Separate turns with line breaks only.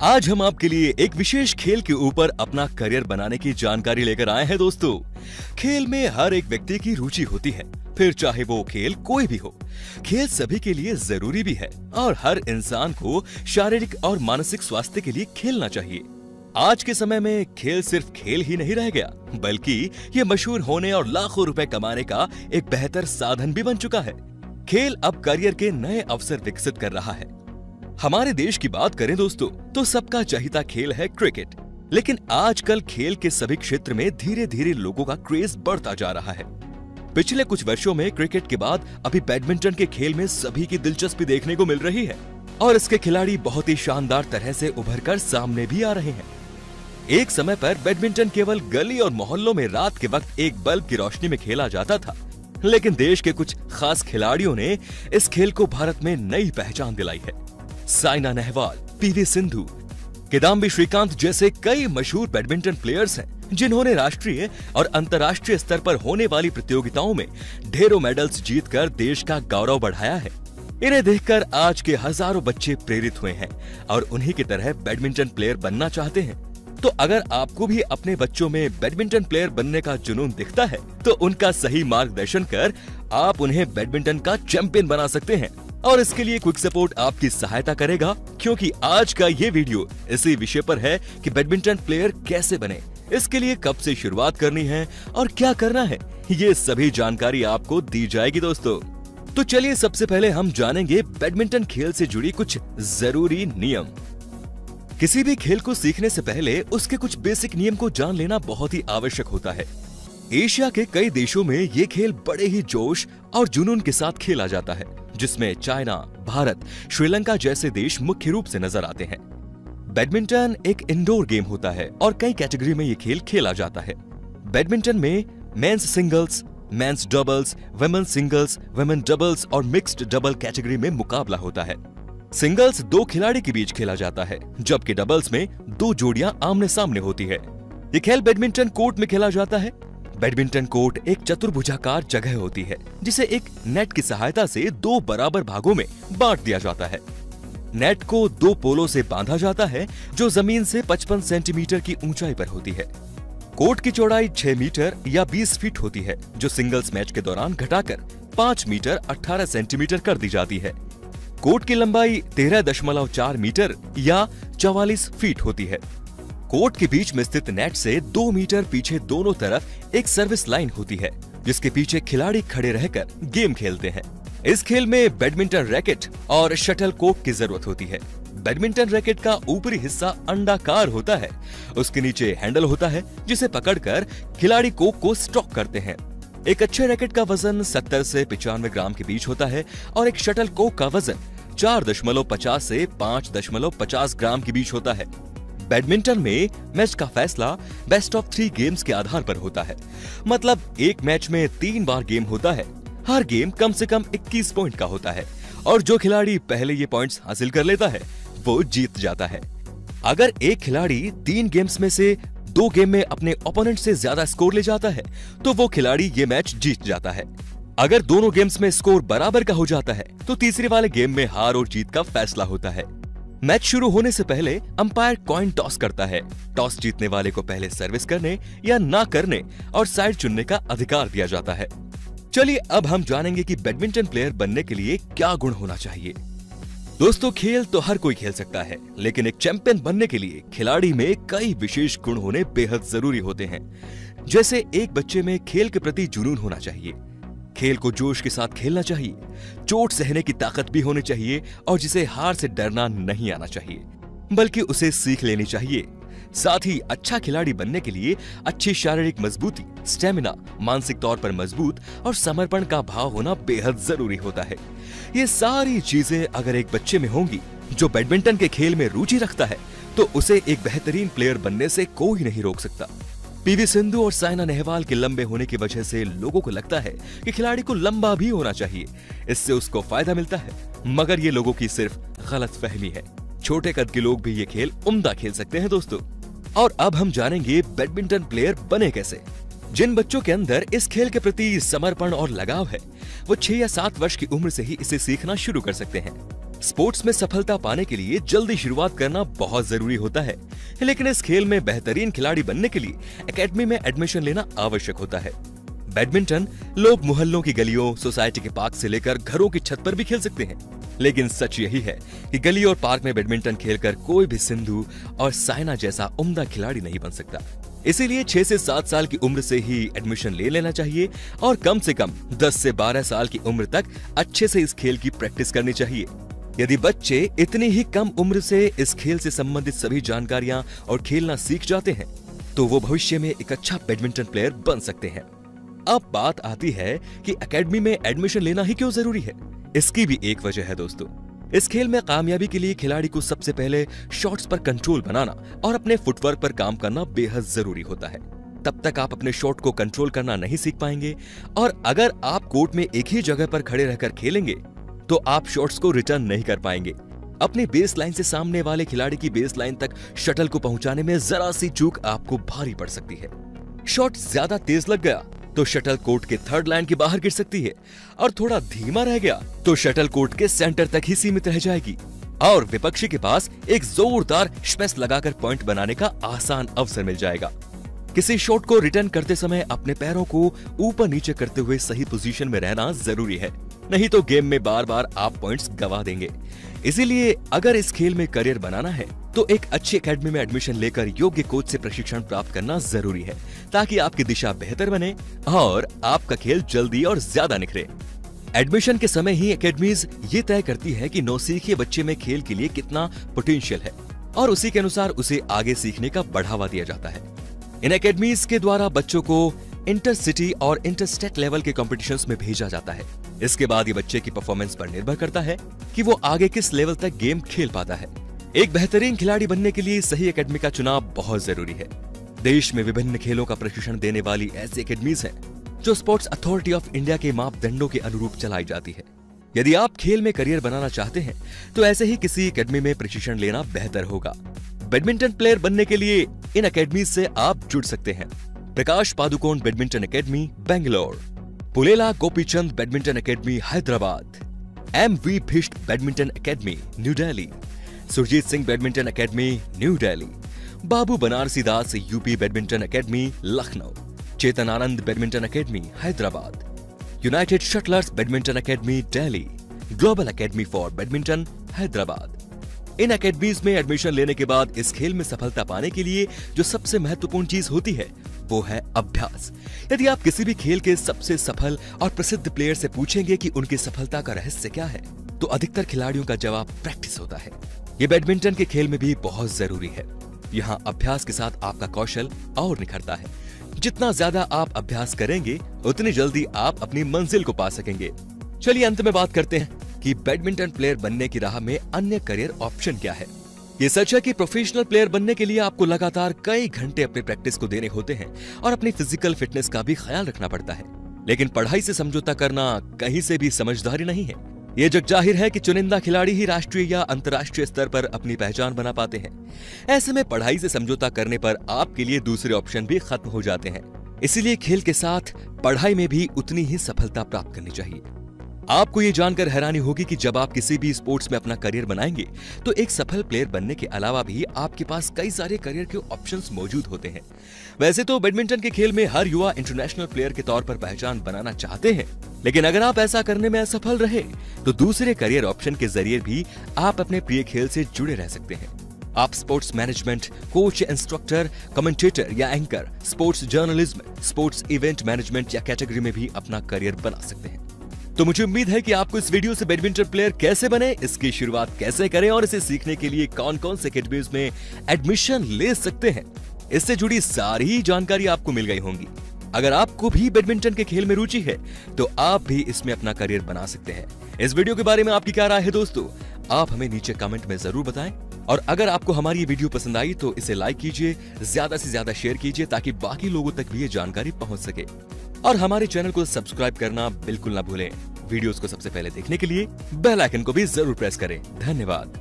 आज हम आपके लिए एक विशेष खेल के ऊपर अपना करियर बनाने की जानकारी लेकर आए हैं दोस्तों। खेल में हर एक व्यक्ति की रुचि होती है, फिर चाहे वो खेल कोई भी हो। खेल सभी के लिए जरूरी भी है और हर इंसान को शारीरिक और मानसिक स्वास्थ्य के लिए खेलना चाहिए। आज के समय में खेल सिर्फ खेल ही नहीं रह गया, बल्कि ये मशहूर होने और लाखों रुपए कमाने का एक बेहतर साधन भी बन चुका है। खेल अब करियर के नए अवसर विकसित कर रहा है। हमारे देश की बात करें दोस्तों, तो सबका चाहता खेल है क्रिकेट। लेकिन आजकल खेल के सभी क्षेत्र में धीरे धीरे लोगों का क्रेज बढ़ता जा रहा है। पिछले कुछ वर्षों में क्रिकेट के बाद अभी बैडमिंटन के खेल में सभी की दिलचस्पी देखने को मिल रही है और इसके खिलाड़ी बहुत ही शानदार तरह से उभरकर सामने भी आ रहे हैं। एक समय पर बैडमिंटन केवल गली और मोहल्लों में रात के वक्त एक बल्ब की रोशनी में खेला जाता था, लेकिन देश के कुछ खास खिलाड़ियों ने इस खेल को भारत में नई पहचान दिलाई है। साइना नेहवाल, पीवी सिंधु, किदाम्बी श्रीकांत जैसे कई मशहूर बैडमिंटन प्लेयर्स हैं जिन्होंने राष्ट्रीय और अंतर्राष्ट्रीय स्तर पर होने वाली प्रतियोगिताओं में ढेरों मेडल्स जीतकर देश का गौरव बढ़ाया है। इन्हें देखकर आज के हजारों बच्चे प्रेरित हुए हैं और उन्हीं की तरह बैडमिंटन प्लेयर बनना चाहते हैं। तो अगर आपको भी अपने बच्चों में बैडमिंटन प्लेयर बनने का जुनून दिखता है, तो उनका सही मार्गदर्शन कर आप उन्हें बैडमिंटन का चैंपियन बना सकते हैं। और इसके लिए क्विक सपोर्ट आपकी सहायता करेगा, क्योंकि आज का ये वीडियो इसी विषय पर है कि बैडमिंटन प्लेयर कैसे बने, इसके लिए कब से शुरुआत करनी है और क्या करना है, ये सभी जानकारी आपको दी जाएगी दोस्तों। तो चलिए सबसे पहले हम जानेंगे बैडमिंटन खेल से जुड़ी कुछ जरूरी नियम। किसी भी खेल को सीखने से पहले उसके कुछ बेसिक नियम को जान लेना बहुत ही आवश्यक होता है। एशिया के कई देशों में ये खेल बड़े ही जोश और जुनून के साथ खेला जाता है, जिसमें चाइना, भारत, श्रीलंका जैसे देश मुख्य रूप से नजर आते हैं। बैडमिंटन एक इंडोर गेम होता है और कई कैटेगरी में ये खेल खेला जाता है। बैडमिंटन में men's singles, men's doubles, women singles, women doubles और मिक्स्ड डबल कैटेगरी में मुकाबला होता है। सिंगल्स 2 खिलाड़ी के बीच खेला जाता है, जबकि डबल्स में 2 जोड़ियां आमने सामने होती है। ये खेल बैडमिंटन कोर्ट में खेला जाता है। बैडमिंटन कोर्ट एक चतुर्भुजाकार जगह होती है, जिसे एक नेट की सहायता से 2 बराबर भागों में बांट दिया जाता है। नेट को 2 पोलों से बांधा जाता है, जो जमीन से 55 सेंटीमीटर की ऊंचाई पर होती है। कोर्ट की चौड़ाई 6 मीटर या 20 फीट होती है, जो सिंगल्स मैच के दौरान घटाकर 5 मीटर 18 सेंटीमीटर कर दी जाती है। कोर्ट की लंबाई 13.4 मीटर या 44 फीट होती है। कोर्ट के बीच में स्थित नेट से 2 मीटर पीछे दोनों तरफ एक सर्विस लाइन होती है, जिसके पीछे खिलाड़ी खड़े रहकर गेम खेलते हैं। इस खेल में बैडमिंटन रैकेट और शटल कॉक की जरूरत होती है। बैडमिंटन रैकेट का ऊपरी हिस्सा अंडाकार होता है, उसके नीचे हैंडल होता है, जिसे पकड़कर खिलाड़ी कॉक को स्ट्रोक करते हैं। एक अच्छे रैकेट का वजन 70 से 95 ग्राम के बीच होता है और एक शटल कॉक का वजन 4.50 से 5.50 ग्राम के बीच होता है। बैडमिंटन में मैच का फैसला बेस्ट ऑफ 3 गेम्स के आधार पर होता है, मतलब एक मैच में 3 बार गेम होता है। हर गेम कम से कम 21 पॉइंट का होता है और जो खिलाड़ी पहले ये पॉइंट्स हासिल कर लेता है वो जीत जाता है। अगर एक खिलाड़ी 3 गेम्स में से 2 गेम में अपने ओपोनेंट से ज्यादा स्कोर ले जाता है, तो वो खिलाड़ी ये मैच जीत जाता है। अगर दोनों गेम्स में स्कोर बराबर का हो जाता है, तो तीसरे वाले गेम में हार और जीत का फैसला होता है। मैच शुरू होने से पहले अंपायर कॉइन टॉस करता है। टॉस जीतने वाले को पहले सर्विस करने या ना करने और साइड चुनने का अधिकार दिया जाता है। चलिए अब हम जानेंगे कि बैडमिंटन प्लेयर बनने के लिए क्या गुण होना चाहिए। दोस्तों, खेल तो हर कोई खेल सकता है, लेकिन एक चैंपियन बनने के लिए खिलाड़ी में कई विशेष गुण होने बेहद जरूरी होते हैं। जैसे एक बच्चे में खेल के प्रति जुनून होना चाहिए, खेल को जोश के साथ खेलना चाहिए, चोट सहने की ताकत भी होनी चाहिए और जिसे हार से डरना नहीं आना चाहिए, बल्कि उसे सीख लेनी चाहिए। साथ ही अच्छा खिलाड़ी बनने के लिए अच्छी शारीरिक मजबूती, स्टेमिना, मानसिक तौर पर मजबूत और समर्पण का भाव होना बेहद जरूरी होता है। ये सारी चीजें अगर एक बच्चे में होंगी जो बैडमिंटन के खेल में रुचि रखता है, तो उसे एक बेहतरीन प्लेयर बनने से कोई नहीं रोक सकता। पीवी सिंधु और साइना नेहवाल के लंबे होने की वजह से लोगों को लगता है कि खिलाड़ी को लंबा भी होना चाहिए, इससे उसको फायदा मिलता है, मगर ये लोगों की सिर्फ गलतफहमी है। छोटे कद के लोग भी ये खेल उम्दा खेल सकते हैं दोस्तों। और अब हम जानेंगे बैडमिंटन प्लेयर बने कैसे। जिन बच्चों के अंदर इस खेल के प्रति समर्पण और लगाव है, वो 6 या 7 वर्ष की उम्र से ही इसे सीखना शुरू कर सकते हैं। स्पोर्ट्स में सफलता पाने के लिए जल्दी शुरुआत करना बहुत जरूरी होता है, लेकिन इस खेल में बेहतरीन खिलाड़ी बनने के लिए एकेडमी में एडमिशन लेना आवश्यक होता है। बैडमिंटन लोग मोहल्लों की गलियों, सोसाइटी के पार्क से लेकर घरों की छत पर भी खेल सकते हैं, लेकिन सच यही है कि गली और पार्क में बैडमिंटन खेलकर कोई भी सिंधु और साइना जैसा उम्दा खिलाड़ी नहीं बन सकता। इसीलिए 6 से 7 साल की उम्र से ही एडमिशन ले लेना चाहिए और कम से कम 10 से 12 साल की उम्र तक अच्छे से इस खेल की प्रैक्टिस करनी चाहिए। यदि बच्चे इतनी ही कम उम्र से इस खेल से संबंधित सभी जानकारियां और खेलना सीख जाते हैं तो वो भविष्य में एक अच्छा बैडमिंटन प्लेयर बन सकते हैं। अब बात आती है कि एकेडमी में एडमिशन लेना ही क्यों जरूरी है। इसकी भी एक वजह है दोस्तों। इस खेल में कामयाबी के लिए खिलाड़ी को सबसे पहले शॉट्स पर कंट्रोल बनाना और अपने फुटवर्क पर काम करना बेहद जरूरी होता है। तब तक आप अपने शॉट को कंट्रोल करना नहीं सीख पाएंगे और अगर आप कोर्ट में एक ही जगह पर खड़े रहकर खेलेंगे तो आप शॉट्स को रिटर्न नहीं कर पाएंगे। अपनी बेस लाइन से सामने वाले खिलाड़ी की बेस लाइन तक शटल को पहुंचाने में जरा सी चूक आपको भारी पड़ सकती है। शॉट ज्यादा तेज लग गया तो शटल कोर्ट के थर्ड लाइन के बाहर गिर सकती है और थोड़ा धीमा रह गया तो शटल कोर्ट के सेंटर तक ही सीमित रह जाएगी और विपक्षी के पास एक जोरदार स्मैश लगाकर पॉइंट बनाने का आसान अवसर मिल जाएगा। किसी शॉट को रिटर्न करते समय अपने पैरों को ऊपर नीचे करते हुए सही पोजीशन में रहना जरूरी है, नहीं तो गेम में बार बार आप पॉइंट्स गंवा देंगे। इसीलिए अगर इस खेल में करियर बनाना है तो एक अच्छी एकेडमी में एडमिशन लेकर योग्य कोच से प्रशिक्षण प्राप्त करना जरूरी है ताकि आपकी दिशा बेहतर बने और आपका खेल जल्दी और ज्यादा निखरे। एडमिशन के समय ही एकेडमीज ये तय करती है कि नौसीखिए बच्चे में खेल के लिए कितना पोटेंशियल है और उसी के अनुसार उसे आगे सीखने का बढ़ावा दिया जाता है। इन एकेडमीज के द्वारा बच्चों को इंटर सिटी और इंटर स्टेट लेवल के कॉम्पिटिशन्स में भेजा जाता है। इसके बाद ये बच्चे की परफॉर्मेंस पर निर्भर करता है कि वो आगे किस लेवल तक गेम खेल पाता है। एक बेहतरीन खिलाड़ी बनने के लिए सही एकेडमी का चुनाव बहुत जरूरी है। देश में विभिन्न खेलों का प्रशिक्षण देने वाली ऐसी एकेडमीज हैं जो स्पोर्ट्स अथॉरिटी ऑफ इंडिया के मापदंडों के अनुरूप चलाई जाती है। यदि आप खेल में करियर बनाना चाहते हैं तो ऐसे ही किसी एकेडमी में प्रशिक्षण लेना बेहतर होगा। बैडमिंटन प्लेयर बनने के लिए इन एकेडमी से आप जुड़ सकते हैं। Prakash Padukone badminton academy Bangalore, Pullela Gopichand badminton academy Hyderabad, M V. Bhisht badminton academy new Delhi, Surjeet Singh badminton academy new Delhi, Babu Banarasi Das UP badminton academy Lucknow, Chetan Anand badminton academy Hyderabad, united shuttlers badminton academy Delhi, global academy for badminton Hyderabad. इन एकेडमीज में एडमिशन लेने के बाद इस खेल में सफलता पाने के लिए जो सबसे महत्वपूर्ण चीज होती है वो है अभ्यास। यदि आप किसी भी खेल के सबसे सफल और प्रसिद्ध प्लेयर से पूछेंगे कि उनकी सफलता का रहस्य क्या है तो अधिकतर खिलाड़ियों का जवाब प्रैक्टिस होता है। ये बैडमिंटन के खेल में भी बहुत जरूरी है। यहाँ अभ्यास के साथ आपका कौशल और निखरता है। जितना ज्यादा आप अभ्यास करेंगे उतनी जल्दी आप अपनी मंजिल को पा सकेंगे। चलिए अंत में बात करते हैं कि बैडमिंटन प्लेयर बनने की राह में अन्य करियर ऑप्शन क्या है। ये सच है कि प्रोफेशनल प्लेयर बनने के लिए आपको लगातार कई घंटे अपनी प्रैक्टिस को देने होते हैं और अपनी फिजिकल फिटनेस का भी ख्याल रखना पड़ता है, लेकिन पढ़ाई से समझौता करना कहीं से भी समझदारी नहीं है। ये जग जाहिर है कि चुनिंदा खिलाड़ी ही राष्ट्रीय या अंतर्राष्ट्रीय स्तर पर अपनी पहचान बना पाते हैं। ऐसे में पढ़ाई से समझौता करने पर आपके लिए दूसरे ऑप्शन भी खत्म हो जाते हैं। इसीलिए खेल के साथ पढ़ाई में भी उतनी ही सफलता प्राप्त करनी चाहिए। आपको ये जानकर हैरानी होगी कि जब आप किसी भी स्पोर्ट्स में अपना करियर बनाएंगे तो एक सफल प्लेयर बनने के अलावा भी आपके पास कई सारे करियर के ऑप्शंस मौजूद होते हैं। वैसे तो बैडमिंटन के खेल में हर युवा इंटरनेशनल प्लेयर के तौर पर पहचान बनाना चाहते हैं, लेकिन अगर आप ऐसा करने में असफल रहे तो दूसरे करियर ऑप्शन के जरिए भी आप अपने प्रिय खेल से जुड़े रह सकते हैं। आप sports management, coach, instructor, commentator या anchor, sports journalism, sports event management या कैटेगरी में भी अपना करियर बना सकते हैं। तो मुझे उम्मीद है कि आपको इस वीडियो से बैडमिंटन प्लेयर कैसे बने, इसकी शुरुआत कैसे करें और इसे सीखने के लिए कौन कौन से एकेडमीज में एडमिशन ले सकते हैं, इससे जुड़ी सारी जानकारी आपको मिल गई होंगी। अगर आपको भी बैडमिंटन के खेल में रुचि है तो आप भी इसमें अपना करियर बना सकते हैं। इस वीडियो के बारे में आपकी क्या राय है दोस्तों, आप हमें नीचे कमेंट में जरूर बताएं। और अगर आपको हमारी ये वीडियो पसंद आई तो इसे लाइक कीजिए, ज्यादा से ज्यादा शेयर कीजिए ताकि बाकी लोगों तक भी ये जानकारी पहुंच सके। और हमारे चैनल को सब्सक्राइब करना बिल्कुल ना भूलें। वीडियोस को सबसे पहले देखने के लिए बेल आइकन को भी जरूर प्रेस करें। धन्यवाद।